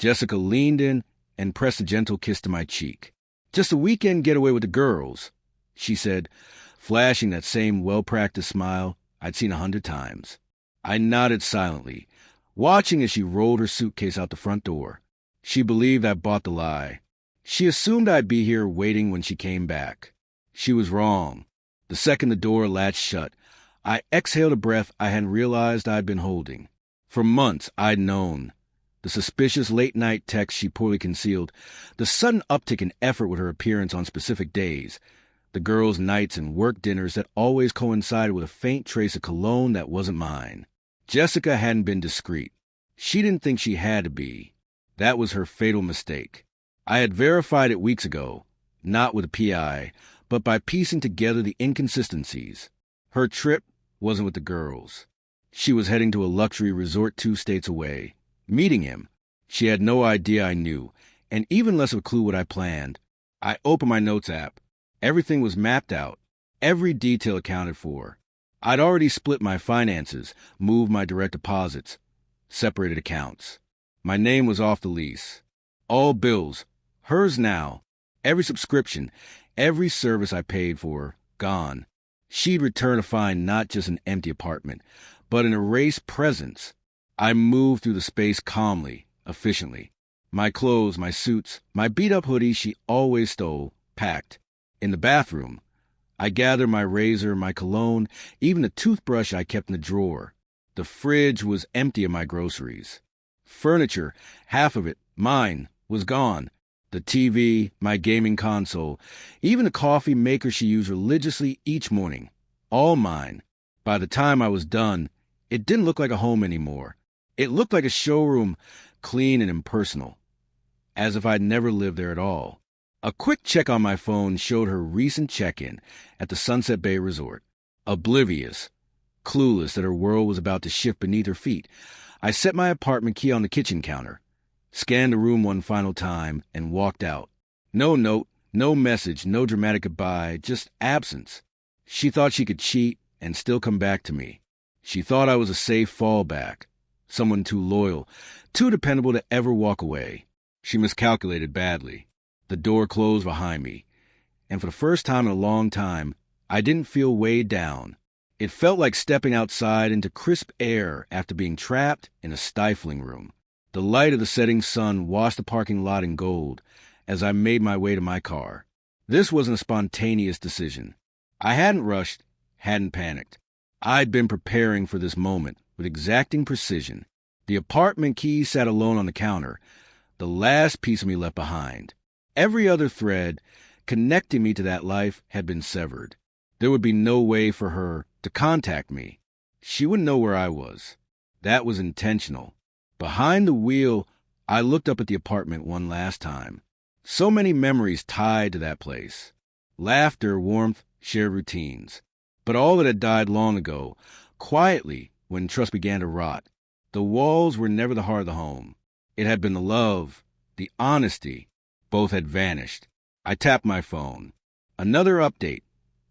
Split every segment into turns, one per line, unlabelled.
Jessica leaned in and pressed a gentle kiss to my cheek. "Just a weekend getaway with the girls," she said, flashing that same well-practiced smile I'd seen 100 times. I nodded silently, watching as she rolled her suitcase out the front door. She believed I bought the lie. She assumed I'd be here waiting when she came back. She was wrong. The second the door latched shut, I exhaled a breath I hadn't realized I'd been holding. For months, I'd known. The suspicious late-night texts she poorly concealed, the sudden uptick in effort with her appearance on specific days, the girls' nights and work dinners that always coincided with a faint trace of cologne that wasn't mine. Jessica hadn't been discreet. She didn't think she had to be. That was her fatal mistake. I had verified it weeks ago, not with a PI, but by piecing together the inconsistencies. Her trip wasn't with the girls. She was heading to a luxury resort 2 states away. Meeting him, she had no idea I knew, and even less of a clue what I planned. I opened my notes app. Everything was mapped out, every detail accounted for. I'd already split my finances, moved my direct deposits, separated accounts. My name was off the lease. All bills, hers now, every subscription, every service I paid for, gone. She'd return to find not just an empty apartment, but an erased presence. I moved through the space calmly, efficiently. My clothes, my suits, my beat-up hoodie she always stole, packed. In the bathroom, I gathered my razor, my cologne, even the toothbrush I kept in the drawer. The fridge was empty of my groceries. Furniture, half of it, mine, was gone. The TV, my gaming console, even the coffee maker she used religiously each morning. All mine. By the time I was done, it didn't look like a home anymore. It looked like a showroom, clean and impersonal, as if I'd never lived there at all. A quick check on my phone showed her recent check-in at the Sunset Bay Resort. Oblivious, clueless that her world was about to shift beneath her feet, I set my apartment key on the kitchen counter, scanned the room one final time, and walked out. No note, no message, no dramatic goodbye, just absence. She thought she could cheat and still come back to me. She thought I was a safe fallback, someone too loyal, too dependable to ever walk away. She miscalculated badly. The door closed behind me, and for the first time in a long time, I didn't feel weighed down. It felt like stepping outside into crisp air after being trapped in a stifling room. The light of the setting sun washed the parking lot in gold as I made my way to my car. This wasn't a spontaneous decision. I hadn't rushed, hadn't panicked. I'd been preparing for this moment with exacting precision. The apartment key sat alone on the counter, the last piece of me left behind. Every other thread connecting me to that life had been severed. There would be no way for her to contact me. She wouldn't know where I was. That was intentional. Behind the wheel, I looked up at the apartment one last time. So many memories tied to that place. Laughter, warmth, shared routines. But all that had died long ago, quietly, when trust began to rot. The walls were never the heart of the home. It had been the love, the honesty. Both had vanished. I tapped my phone. Another update.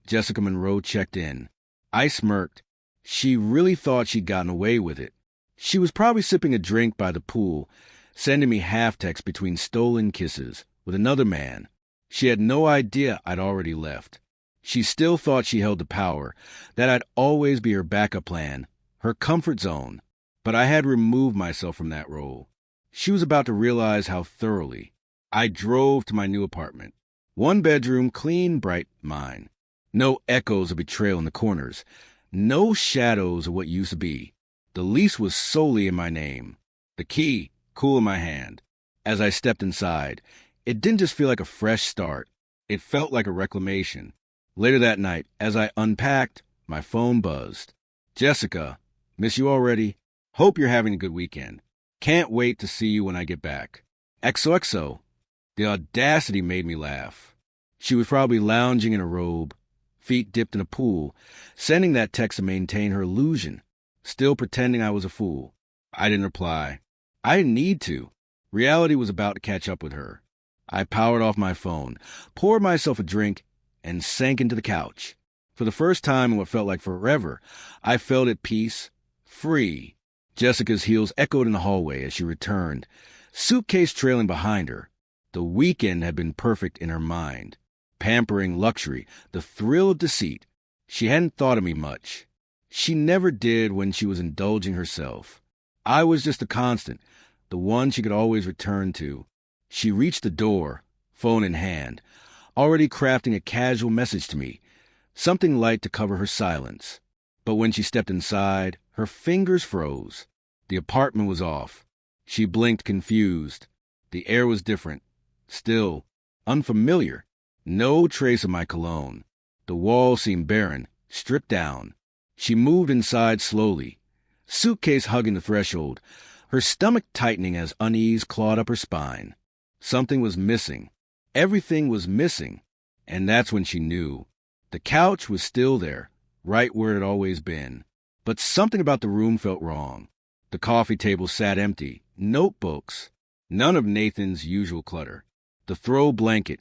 Jessica Monroe checked in. I smirked. She really thought she'd gotten away with it. She was probably sipping a drink by the pool, sending me half-texts between stolen kisses with another man. She had no idea I'd already left. She still thought she held the power, that I'd always be her backup plan, her comfort zone. But I had removed myself from that role. She was about to realize how thoroughly. I drove to my new apartment. 1 bedroom, clean, bright, mine. No echoes of betrayal in the corners. No shadows of what used to be. The lease was solely in my name. The key, cool in my hand. As I stepped inside, it didn't just feel like a fresh start. It felt like a reclamation. Later that night, as I unpacked, my phone buzzed. "Jessica, miss you already. Hope you're having a good weekend. Can't wait to see you when I get back. XOXO. The audacity made me laugh. She was probably lounging in a robe, feet dipped in a pool, sending that text to maintain her illusion, still pretending I was a fool. I didn't reply. I didn't need to. Reality was about to catch up with her. I powered off my phone, poured myself a drink, and sank into the couch. For the first time in what felt like forever, I felt at peace, free. Jessica's heels echoed in the hallway as she returned, Suitcase trailing behind her. The weekend had been perfect in her mind. Pampering luxury, the thrill of deceit. She hadn't thought of me much. She never did when she was indulging herself. I was just a constant, the one she could always return to. She reached the door, phone in hand, already crafting a casual message to me, something light to cover her silence. But when she stepped inside, her fingers froze. The apartment was off. She blinked, confused. The air was different. Still, unfamiliar. No trace of my cologne. The walls seemed barren, stripped down. She moved inside slowly, suitcase hugging the threshold, her stomach tightening as unease clawed up her spine. Something was missing. Everything was missing. And that's when she knew. The couch was still there, right where it had always been. But something about the room felt wrong. The coffee table sat empty, notebooks, none of Nathan's usual clutter. The throw blanket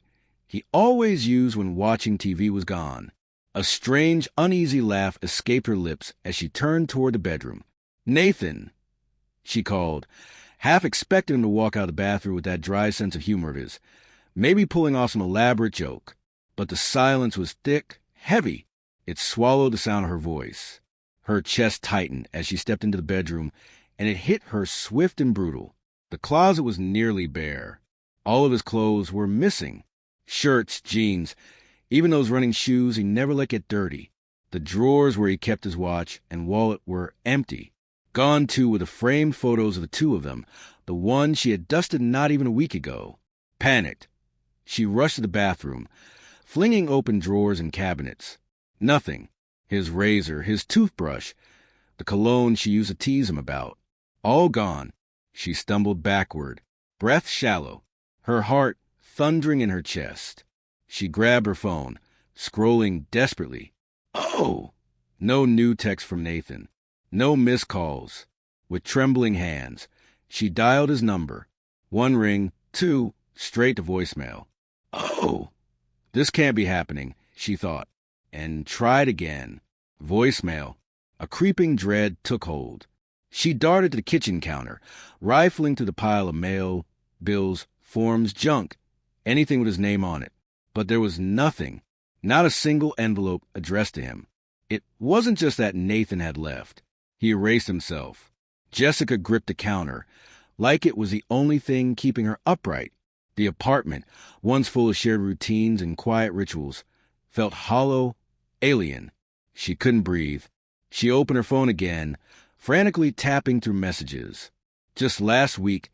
he always used when watching TV was gone. A strange, uneasy laugh escaped her lips as she turned toward the bedroom. "Nathan," she called, half expecting him to walk out of the bathroom with that dry sense of humor of his, maybe pulling off some elaborate joke. But the silence was thick, heavy. It swallowed the sound of her voice. Her chest tightened as she stepped into the bedroom, and it hit her swift and brutal. The closet was nearly bare. All of his clothes were missing. Shirts, jeans, even those running shoes he never let get dirty. The drawers where he kept his watch and wallet were empty. Gone, too, were the framed photos of the two of them, the one she had dusted not even a week ago. Panicked, she rushed to the bathroom, flinging open drawers and cabinets. Nothing. His razor, his toothbrush, the cologne she used to tease him about. All gone. She stumbled backward, breath shallow, her heart thundering in her chest. She grabbed her phone, scrolling desperately. Oh! No new text from Nathan. No missed calls. With trembling hands, she dialed his number. 1 ring, 2, straight to voicemail. Oh! This can't be happening, she thought, and tried again. Voicemail. A creeping dread took hold. She darted to the kitchen counter, rifling through the pile of mail, bills, forms, junk, anything with his name on it. But there was nothing, not a single envelope addressed to him. It wasn't just that Nathan had left. He erased himself. Jessica gripped the counter, like it was the only thing keeping her upright. The apartment, once full of shared routines and quiet rituals, felt hollow, alien. She couldn't breathe. She opened her phone again, frantically tapping through messages. Just last week,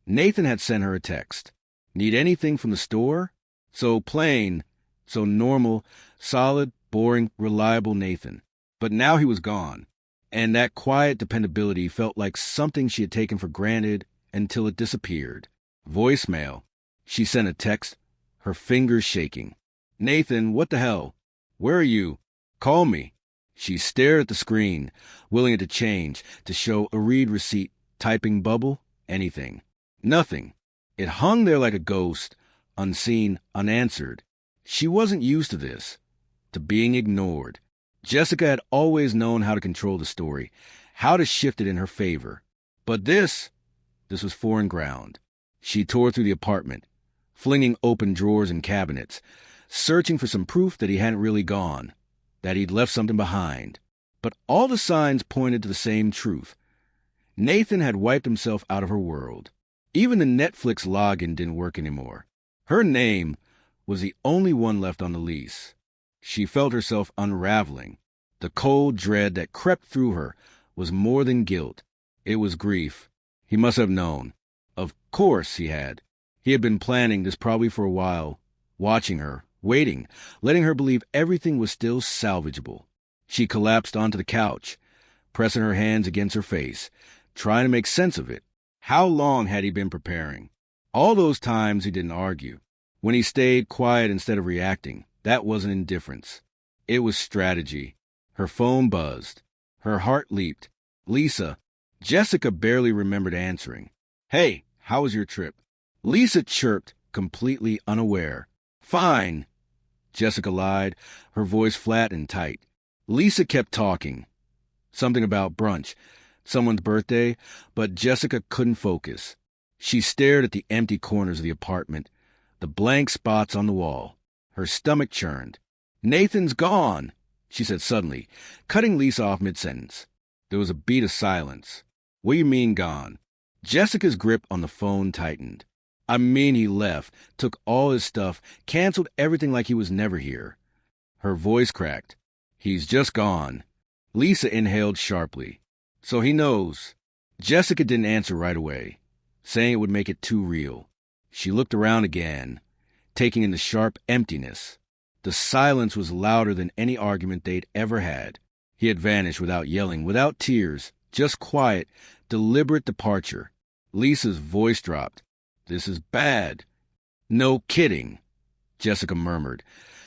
Nathan had sent her a text. Need anything from the store? So plain, so normal, solid, boring, reliable Nathan. But now he was gone, and that quiet dependability felt like something she had taken for granted until it disappeared. Voicemail. She sent a text, her fingers shaking. "Nathan, what the hell? Where are you? Call me." She stared at the screen, willing it to change, to show a read receipt, typing bubble, anything. Nothing. It hung there like a ghost, unseen, unanswered. She wasn't used to this, to being ignored. Jessica had always known how to control the story, how to shift it in her favor. But this was foreign ground. She tore through the apartment, flinging open drawers and cabinets, searching for some proof that he hadn't really gone, that he'd left something behind. But all the signs pointed to the same truth. Nathan had wiped himself out of her world. Even the Netflix login didn't work anymore. Her name was the only one left on the lease. She felt herself unraveling. The cold dread that crept through her was more than guilt. It was grief. He must have known. Of course he had. He had been planning this probably for a while, watching her, waiting, letting her believe everything was still salvageable. She collapsed onto the couch, pressing her hands against her face, trying to make sense of it. How long had he been preparing? All those times he didn't argue. When he stayed quiet instead of reacting, that wasn't indifference. It was strategy. Her phone buzzed. Her heart leaped. Lisa. Jessica barely remembered answering. "Hey, how was your trip?" Lisa chirped, completely unaware. "Fine," Jessica lied, her voice flat and tight. Lisa kept talking. Something about brunch, someone's birthday, but Jessica couldn't focus. She stared at the empty corners of the apartment, the blank spots on the wall. Her stomach churned. "Nathan's gone," she said suddenly, cutting Lisa off mid-sentence. There was a beat of silence. "What do you mean gone?" Jessica's grip on the phone tightened. "I mean he left, took all his stuff, canceled everything like he was never here." Her voice cracked. "He's just gone." Lisa inhaled sharply. "So he knows." Jessica didn't answer right away, saying it would make it too real. She looked around again, taking in the sharp emptiness. The silence was louder than any argument they'd ever had. He had vanished without yelling, without tears, just quiet, deliberate departure. Lisa's voice dropped. "This is bad." "No kidding," Jessica murmured,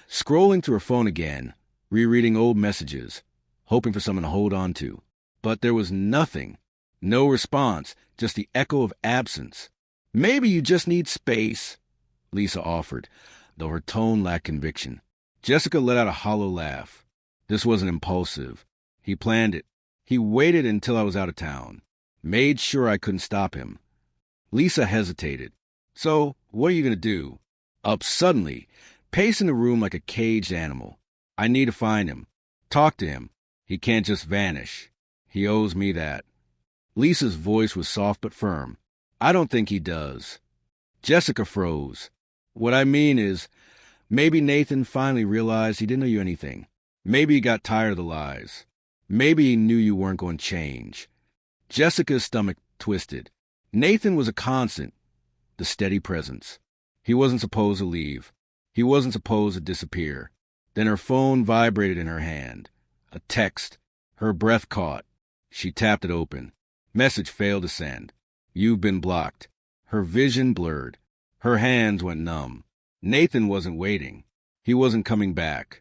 scrolling through her phone again, rereading old messages, hoping for someone to hold on to. But there was nothing. No response, just the echo of absence. "Maybe you just need space," Lisa offered, though her tone lacked conviction. Jessica let out a hollow laugh. This wasn't impulsive. He planned it. He waited until I was out of town. Made sure I couldn't stop him. Lisa hesitated. "So, what are you going to do?" Up suddenly, pacing the room like a caged animal. "I need to find him. Talk to him. He can't just vanish. He owes me that." Lisa's voice was soft but firm. "I don't think he does." Jessica froze. "What I mean is, maybe Nathan finally realized he didn't owe you anything. Maybe he got tired of the lies. Maybe he knew you weren't going to change." Jessica's stomach twisted. Nathan was a constant, the steady presence. He wasn't supposed to leave. He wasn't supposed to disappear. Then her phone vibrated in her hand. A text. Her breath caught. She tapped it open. Message failed to send. "You've been blocked." Her vision blurred. Her hands went numb. Nathan wasn't waiting. He wasn't coming back.